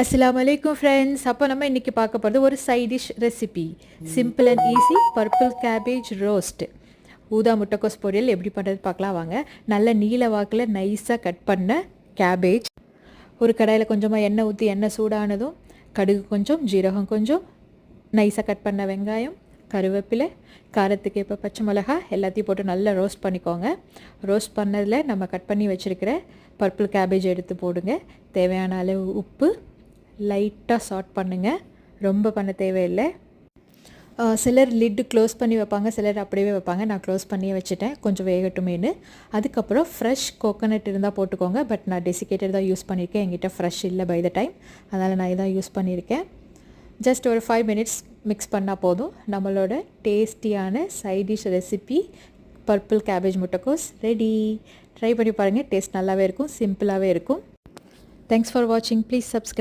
அஸ்ஸலாமு அலைக்கும் ஃப்ரெண்ட்ஸ். அப்போ நம்ம இன்றைக்கி பார்க்க போகிறது ஒரு side dish recipe. Simple and easy purple cabbage roast. ஊதா முட்டைக்கோஸ் பொரியல் எப்படி பண்ணுறது பார்க்கலாம் வாங்க. நல்ல நீல வாக்கில் நைஸாக கட் பண்ண கேபேஜ். ஒரு கடாயில் கொஞ்சமாக எண்ணெய் ஊற்றி எண்ணெய் சூடானதும் கடுகு கொஞ்சம், ஜீரகம் கொஞ்சம், நைஸாக கட் பண்ண வெங்காயம், கருவேப்பிலை, காரத்துக்கு இப்போ பச்சை மிளகா எல்லாத்தையும் போட்டு நல்லா ரோஸ்ட் பண்ணிக்கோங்க. ரோஸ்ட் பண்ணதில் நம்ம கட் பண்ணி வச்சுருக்கிற பர்பிள் கேபேஜ் எடுத்து போடுங்க. தேவையான அளவு உப்பு, லைட்டாக சாட் பண்ணுங்கள், ரொம்ப பண்ண தேவையில்லை. சிலர் லிட்டு க்ளோஸ் பண்ணி வைப்பாங்க, சிலர் அப்படியே வைப்பாங்க. நான் க்ளோஸ் பண்ணியே வச்சுட்டேன் கொஞ்சம் வேகட்டுமேனு. அதுக்கப்புறம் ஃப்ரெஷ் கோகோனட் இருந்தால் போட்டுக்கோங்க. பட் நான் டெசிகேட்டட் தான் யூஸ் பண்ணியிருக்கேன், என்கிட்ட ஃப்ரெஷ் இல்லை பை த டைம், அதனால் நான் இதான் யூஸ் பண்ணியிருக்கேன். ஜஸ்ட் ஒரு 5 மினிட்ஸ் மிக்ஸ் பண்ணால் போதும். நம்மளோட டேஸ்டியான side dish recipe purple cabbage முட்டைக்கோஸ் ரெடி. ட்ரை பண்ணி பாருங்கள், டேஸ்ட் நல்லாவே இருக்கும், சிம்பிளாகவே இருக்கும். தேங்க்ஸ் ஃபார் வாட்சிங். Please subscribe.